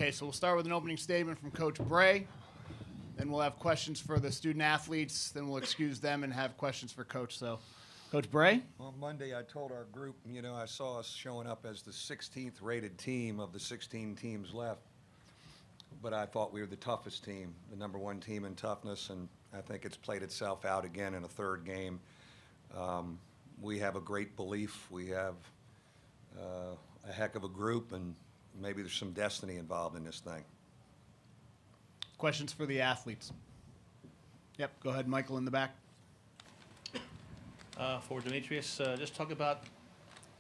Okay, so we'll start with an opening statement from Coach Bray. Then we'll have questions for the student athletes. Then we'll excuse them and have questions for Coach. So, Coach Bray? On Monday, I told our group, I saw us showing up as the 16th rated team of the 16 teams left. But I thought we were the toughest team, the number one team in toughness, and I think it's played itself out again in a third game. We have a great belief. We have a heck of a group, and maybe there's some destiny involved in this thing. Questions for the athletes? Yep, go ahead, Michael, in the back. For Demetrius, just talk about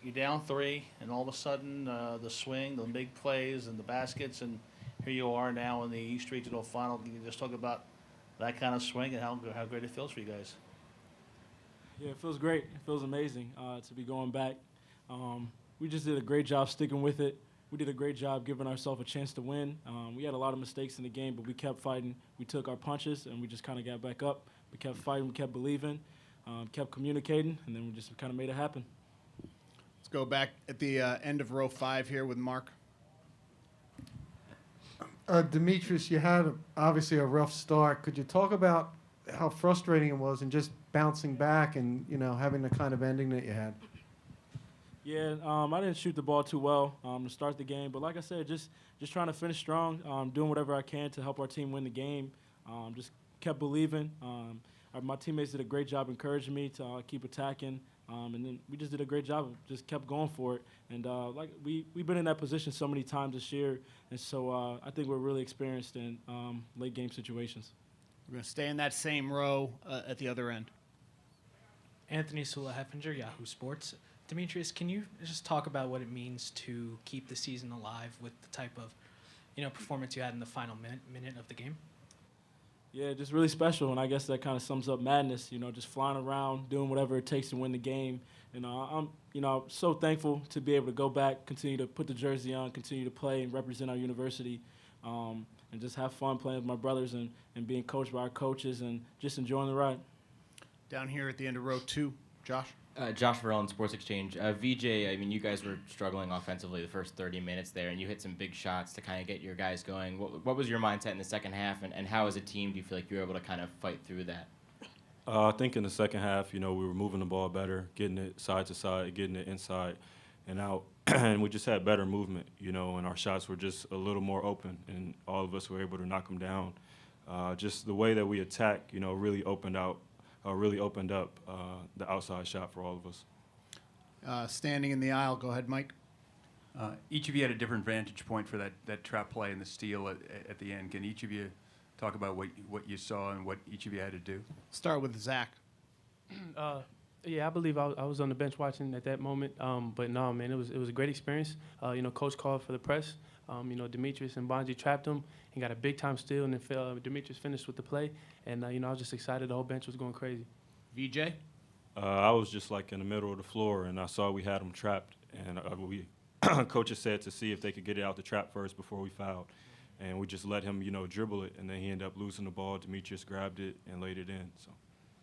you down 3, and all of a sudden the swing, the big plays, and the baskets, and here you are now in the East Regional Final. Can you just talk about that kind of swing and how great it feels for you guys? Yeah, it feels great. It feels amazing to be going back. We just did a great job sticking with it. We did a great job giving ourselves a chance to win. We had a lot of mistakes in the game, but we kept fighting. We took our punches, and we just kind of got back up. We kept fighting. We kept believing, kept communicating, and then we just kind of made it happen. Let's go back at the end of row 5 here with Mark. Demetrius, you had obviously a rough start. Could you talk about how frustrating it was and just bouncing back and, having the kind of ending that you had? Yeah, I didn't shoot the ball too well to start the game, but like I said, just trying to finish strong, doing whatever I can to help our team win the game. Just kept believing. My teammates did a great job encouraging me to keep attacking, and then we just did a great job of just kept going for it. And we've been in that position so many times this year, and so I think we're really experienced in late game situations. We're going to stay in that same row at the other end. Anthony Sula-Heffinger, Yahoo Sports. Demetrius, can you just talk about what it means to keep the season alive with the type of, performance you had in the final minute of the game? Yeah, just really special, and I guess that kind of sums up madness. Just flying around, doing whatever it takes to win the game. And I'm so thankful to be able to go back, continue to put the jersey on, continue to play and represent our university, and just have fun playing with my brothers and being coached by our coaches and just enjoying the ride. Down here at the end of row 2, Josh. Josh Verellen, Sports Exchange. VJ, you guys were struggling offensively the first 30 minutes there, and you hit some big shots to kind of get your guys going. What was your mindset in the second half, and how as a team do you feel like you were able to kind of fight through that? I think in the second half, we were moving the ball better, getting it side to side, getting it inside and out, and we just had better movement, and our shots were just a little more open, and all of us were able to knock them down. Just the way that we attack, really opened up the outside shot for all of us. Standing in the aisle, go ahead, Mike. Each of you had a different vantage point for that trap play and the steal at the end. Can each of you talk about what you saw and what each of you had to do? Start with Zach. Yeah, I believe I was on the bench watching at that moment. But no, man, it was a great experience. Coach called for the press. Demetrius and Bonzi trapped him and got a big time steal, and then Demetrius finished with the play. And I was just excited. The whole bench was going crazy. VJ? I was just like in the middle of the floor, and I saw we had him trapped, and coaches said to see if they could get it out the trap first before we fouled. And we just let him, dribble it, and then he ended up losing the ball. Demetrius grabbed it and laid it in. So.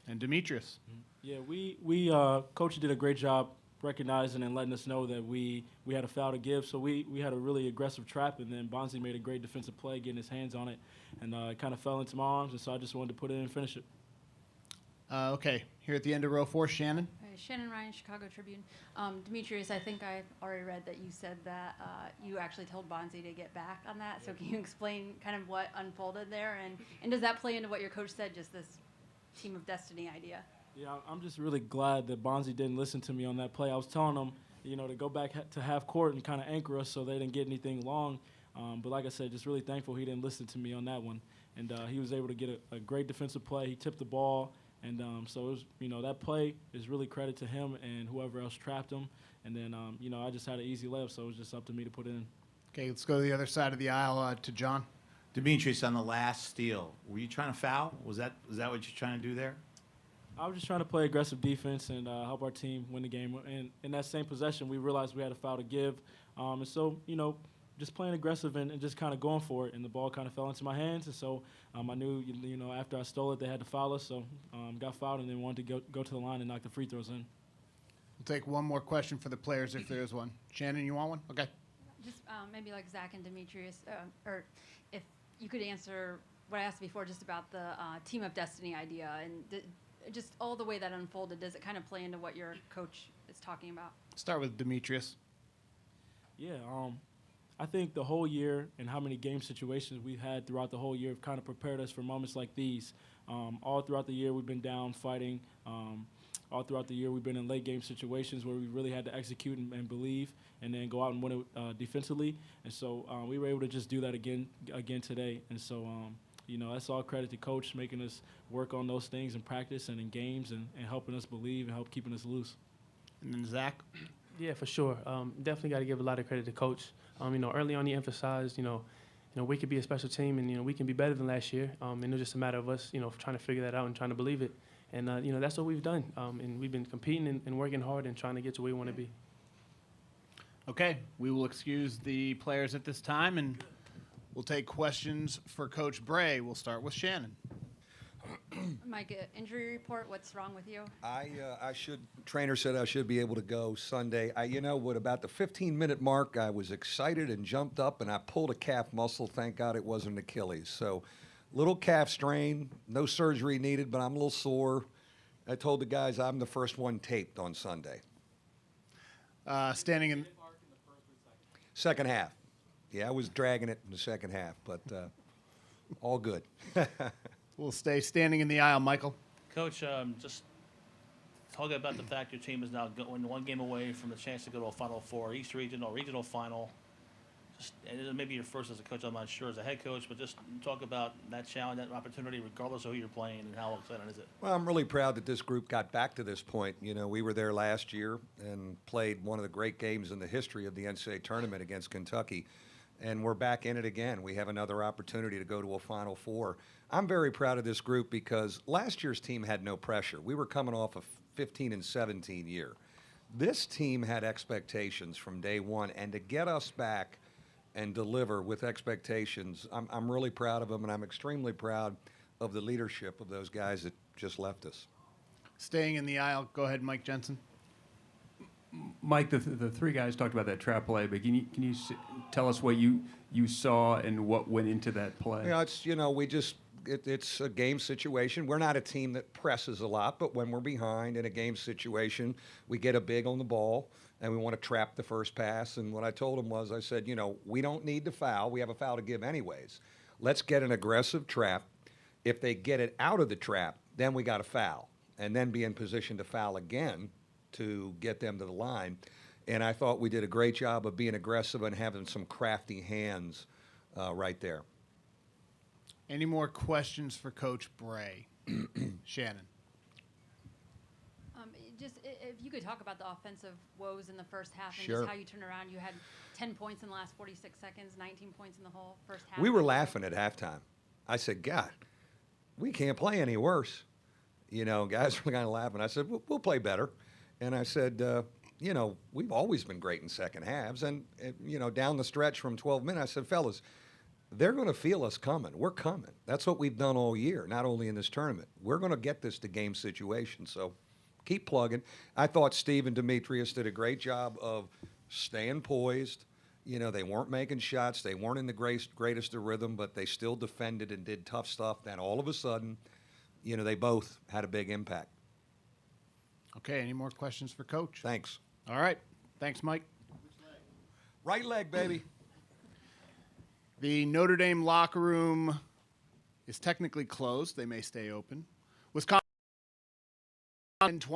And Demetrius? Yeah, we coach did a great job recognizing and letting us know that we had a foul to give. So we had a really aggressive trap, and then Bonzi made a great defensive play, getting his hands on it, and it kind of fell into my arms, and so I just wanted to put it in and finish it. Okay, here at the end of row 4, Shannon. Shannon Ryan, Chicago Tribune. Demetrius, I think I already read that you said that you actually told Bonzi to get back on that. So can you explain kind of what unfolded there? And does that play into what your coach said, just this team of destiny idea? Yeah, I'm just really glad that Bonzi didn't listen to me on that play. I was telling him, to go back to half court and kind of anchor us so they didn't get anything long. But like I said, just really thankful he didn't listen to me on that one. And he was able to get a great defensive play. He tipped the ball. And so, it was, that play is really credit to him and whoever else trapped him. And then, I just had an easy layup, so it was just up to me to put it in. Okay, let's go to the other side of the aisle to John. Demetrius, on the last steal, were you trying to foul? Was that what you're trying to do there? I was just trying to play aggressive defense and help our team win the game. And in that same possession, we realized we had a foul to give. And so, just playing aggressive and just kind of going for it. And the ball kind of fell into my hands. And so I knew, after I stole it, they had to foul us. So got fouled and then wanted to go to the line and knock the free throws in. We'll take one more question for the players if there is one. Shannon, you want one? Okay. Just maybe like Zach and Demetrius, or if you could answer what I asked before, just about the team of destiny idea and just all the way that unfolded. Does it kind of play into what your coach is talking about? Start with Demetrius. Yeah, I think the whole year and how many game situations we've had throughout the whole year have kind of prepared us for moments like these. All throughout the year, we've been down fighting. All throughout the year, we've been in late game situations where we really had to execute and believe, and then go out and win it defensively. And so we were able to just do that again today. And so, that's all credit to Coach making us work on those things in practice and in games, and helping us believe and help keeping us loose. And then Zach. Yeah, for sure. Definitely got to give a lot of credit to Coach. Early on he emphasized, we could be a special team, and we can be better than last year. And it was just a matter of us, trying to figure that out and trying to believe it. And that's what we've done. And we've been competing and working hard and trying to get to where we want to be. Okay, we will excuse the players at this time, and we'll take questions for Coach Bray. We'll start with Shannon. Mike, injury report. What's wrong with you? Trainer said I should be able to go Sunday. About the 15-minute mark, I was excited and jumped up, and I pulled a calf muscle. Thank God it wasn't Achilles. So, little calf strain, no surgery needed, but I'm a little sore. I told the guys I'm the first one taped on Sunday. Standing in second half. Yeah, I was dragging it in the second half, but all good. We'll stay standing in the aisle, Michael. Coach, just talking about the fact your team is now going one game away from the chance to go to a Final Four, East regional final. And maybe your first as a coach, I'm not sure, as a head coach, but just talk about that challenge, that opportunity, regardless of who you're playing, and how exciting is it? Well, I'm really proud that this group got back to this point. We were there last year and played one of the great games in the history of the NCAA tournament against Kentucky, and we're back in it again. We have another opportunity to go to a Final Four. I'm very proud of this group because last year's team had no pressure. We were coming off a 15-17 year. This team had expectations from day one, and to get us back and deliver with expectations, I'm really proud of them, and I'm extremely proud of the leadership of those guys that just left us. Staying in the aisle, go ahead, Mike Jensen. Mike, the three guys talked about that trap play, but can you tell us what you saw and what went into that play? It's a game situation. We're not a team that presses a lot, but when we're behind in a game situation, we get a big on the ball, and we want to trap the first pass. And what I told them was, I said, we don't need to foul. We have a foul to give anyways. Let's get an aggressive trap. If they get it out of the trap, then we got to foul, and then be in position to foul again to get them to the line. And I thought we did a great job of being aggressive and having some crafty hands right there. Any more questions for Coach Bray? Shannon. Just if you could talk about the offensive woes in the first half and Sure. just how you turn around. You had 10 points in the last 46 seconds, 19 points in the whole first half. We were laughing at halftime. I said, God, we can't play any worse. Guys were kind of laughing. I said, we'll play better. And I said, we've always been great in second halves. And, down the stretch from 12 minutes, I said, fellas, they're going to feel us coming. We're coming. That's what we've done all year, not only in this tournament. We're going to get this to game situation. So keep plugging. I thought Steve and Demetrius did a great job of staying poised. They weren't making shots. They weren't in the greatest of rhythm, but they still defended and did tough stuff. Then all of a sudden, they both had a big impact. Okay, any more questions for Coach? Thanks. All right. Thanks, Mike. Right leg, baby. The Notre Dame locker room is technically closed. They may stay open. Wisconsin in 20.